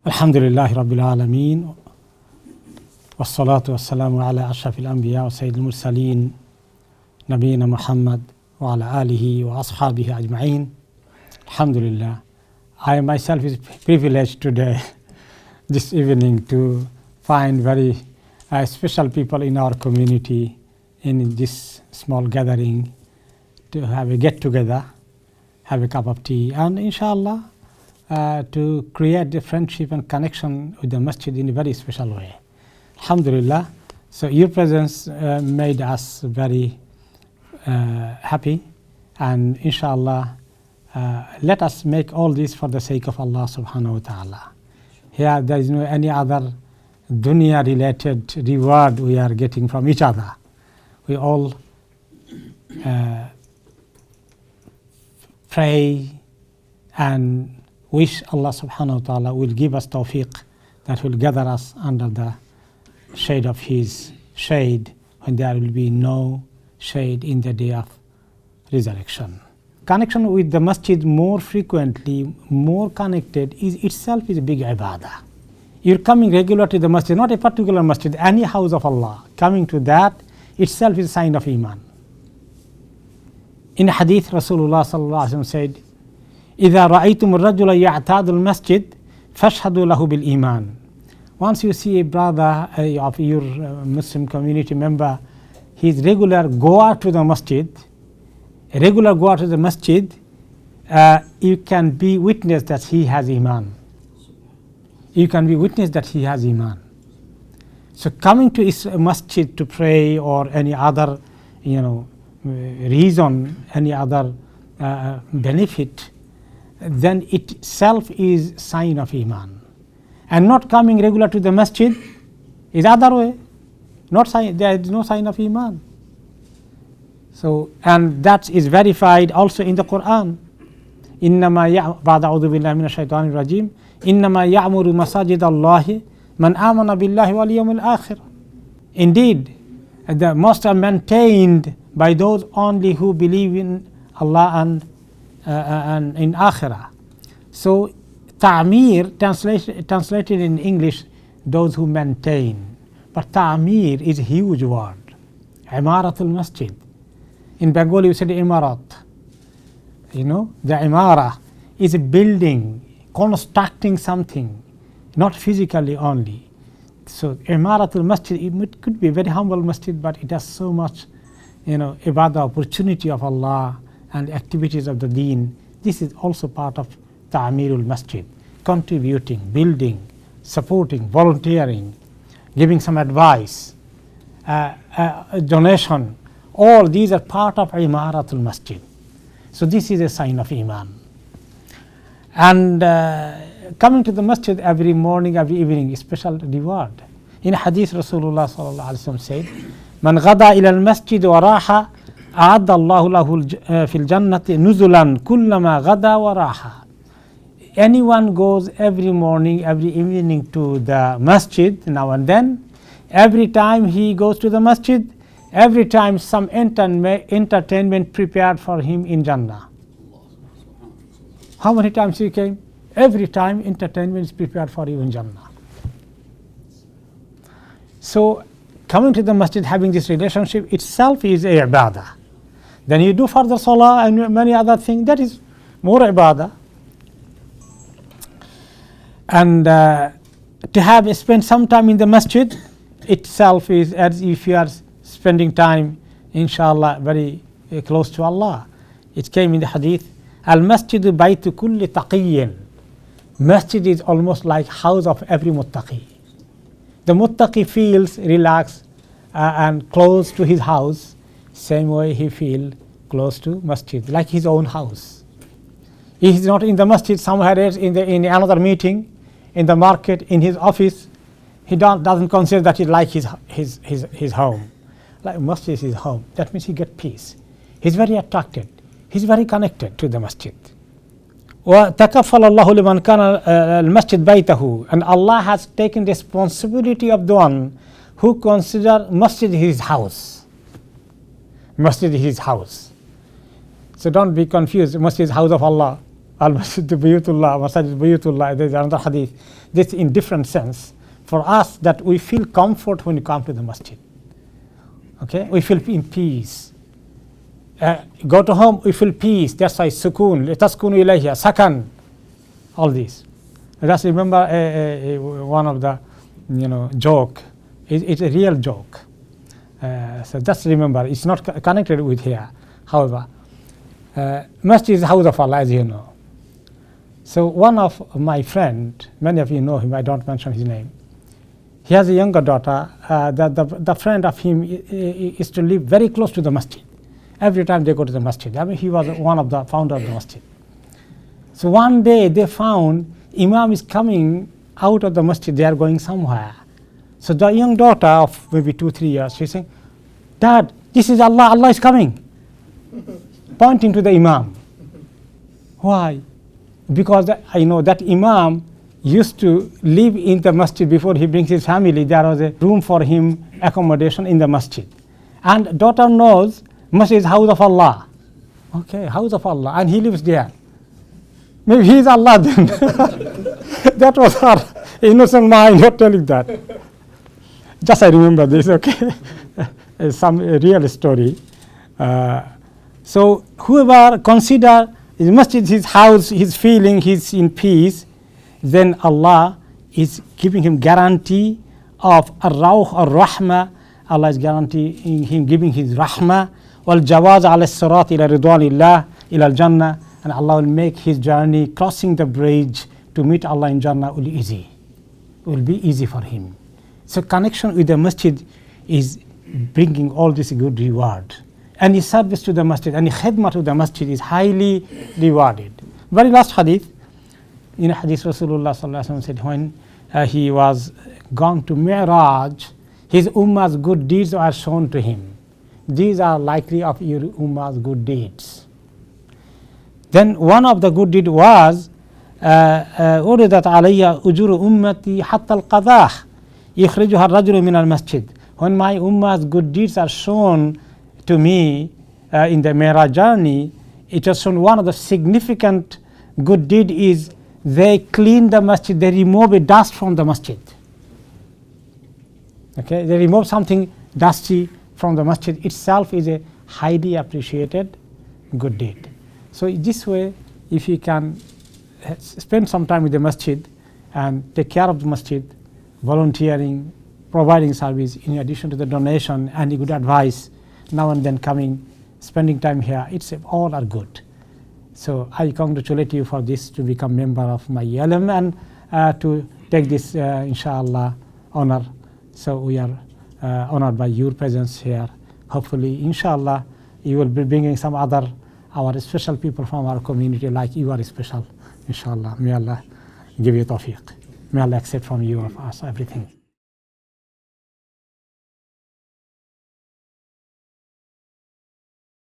Alhamdulillahi Rabbil Alameen. Wassalatu wassalamu ala ashrafil anbiya wa sayyidil mursaleen Nabiyyina Muhammad wa ala alihi wa ashabihi ajma'in. Alhamdulillah. I myself is privileged today, this evening, to find very special people in our community in this small gathering to have a get together, have a cup of tea, and inshallah to create the friendship and connection with the masjid in a very special way. Alhamdulillah. So your presence made us very happy, and inshallah let us make all this for the sake of Allah subhanahu wa ta'ala. Here there is no any other dunya related reward we are getting from each other. We all pray and wish Allah subhanahu wa ta'ala will give us tawfiq that will gather us under the shade of His shade when there will be no shade in the day of resurrection. Connection with the masjid more frequently, more connected, is itself is a big ibadah. You're coming regular to the masjid, not a particular masjid, any house of Allah. Coming to that itself is a sign of iman. In hadith, Rasulullah sallallahu alaihi wasallam said, إذا رأيتم الرجل يعتاد المسجد فاشهدوا له بالإيمان. Once you see a brother of your Muslim community member, he is regular goer to the masjid, a regular goer to the masjid, you can be witness that he has iman. You can be witness that he has iman. So coming to his masjid to pray or any other, reason, any other benefit, then itself is sign of iman. And not coming regular to the masjid is other way. Not sign, there is no sign of iman. So, and that is verified also in the Quran. إنما بعد أعوذ بالله من الشيطان الرجيم إنما يعمر مساجد الله من آمن بالله واليوم الآخر. Indeed, the mosques are maintained by those only who believe in Allah and in Akhirah. So ta'mir, translated in English, those who maintain. But ta'mir is a huge word. Imaratul masjid. In Bengali we said imarat. The imara is a building, constructing something, not physically only. So imaratul masjid, it could be a very humble masjid, but it has so much, about the opportunity of Allah and activities of the deen. This is also part of ta'mirul masjid, contributing, building, supporting, volunteering, giving some advice, donation. All these are part of imaratul masjid. So this is a sign of iman. And coming to the masjid every morning, every evening is special reward. In hadith, Rasulullah sallallahu alaihi wasallam said, "Man ghada ila al-masjid wa raha, أعد الله له في الجنة نزلا كلما غدا وراح." Anyone goes every morning, every evening to the masjid now and then, every time he goes to the masjid, every time some entertainment prepared for him in Jannah. How many times he came? Every time entertainment is prepared for you in Jannah. So coming to the masjid, having this relationship itself is a ibadah. Then you do further salah and many other things, that is more ibadah. And to have spent some time in the masjid itself is as if you are spending time, inshallah, very close to Allah. It came in the hadith, al-masjidu baytu kulli taqiyyin. Masjid is almost like house of every muttaqi. The muttaqi feels relaxed and close to his house. Same way he feel close to masjid, like his own house. He is not in the masjid, somewhere else in another meeting, in the market, in his office. He doesn't consider that he like his home. Like masjid is his home. That means he get peace. He's very attracted. He's very connected to the masjid. وَتَكَفَّلَ اللَّهُ لِمَنْ كَانَ الْمَسْجِدْ بَيْتَهُ. And Allah has taken responsibility of the one who consider masjid his house. Masjid is his house. So don't be confused. Masjid is house of Allah. Al-Masjid Bayutullah, Masjid Bayutullah, there is another hadith. This in different sense. For us, that we feel comfort when you come to the masjid. Okay, we feel in peace. Go to home, we feel peace. That's why sukoon, taskunu ilayha, sakan, all these. I just remember one of the, joke. It's a real joke. So just remember, it's not connected with here. However, masjid is the house of Allah, as you know. So one of my friend, many of you know him, I don't mention his name. He has a younger daughter. The friend of him is to live very close to the masjid. Every time they go to the masjid. I mean, he was one of the founder of the masjid. So one day they found Imam is coming out of the masjid. They are going somewhere. So the young daughter of maybe 2-3 years, she's saying, "Dad, this is Allah. Allah is coming," pointing to the Imam. Why? Because I know that Imam used to live in the masjid before he brings his family. There was a room for him, accommodation in the masjid. And daughter knows masjid is house of Allah. Okay, house of Allah, and he lives there. Maybe he is Allah then. That was her innocent mind not telling that. Just I remember this, okay. Some real story. So whoever consider the masjid his house, his feeling, he's in peace, then Allah is giving him guarantee of ar-rawh or rahmah. Allah is guaranteeing him, giving his rahmah, wal jawaz ala sirat ila ridwanillah ila al-jannah, and Allah will make his journey crossing the bridge to meet Allah in Jannah will be easy. Will be easy for him. So connection with the masjid is bringing all this good reward. Any service to the masjid, any khidmah to the masjid is highly rewarded. Very last hadith. In a hadith, Rasulullah sallallahu alaihi wasallam said when he was gone to Mi'raj, his ummah's good deeds are shown to him. These are likely of your ummah's good deeds. Then one of the good deed was uridat alayya ujuru ummati hatta al-qadah yukhrijuha ar-rajulu min al-masjid. When my ummah's good deeds are shown to me in the Mi'raj journey, it was shown one of the significant good deed is they clean the masjid, they remove a dust from the masjid. Okay, they remove something dusty from the masjid itself is a highly appreciated good deed. So this way, if you can spend some time with the masjid and take care of the masjid, volunteering, providing service in addition to the donation and good advice, now and then coming, spending time here, all are good. So I congratulate you for this to become member of my ELM and to take this inshallah honor. So we are honored by your presence here. Hopefully inshallah you will be bringing some other our special people from our community like you are special. Inshallah, may Allah give you tawfiq. May Allah accept from you of us everything.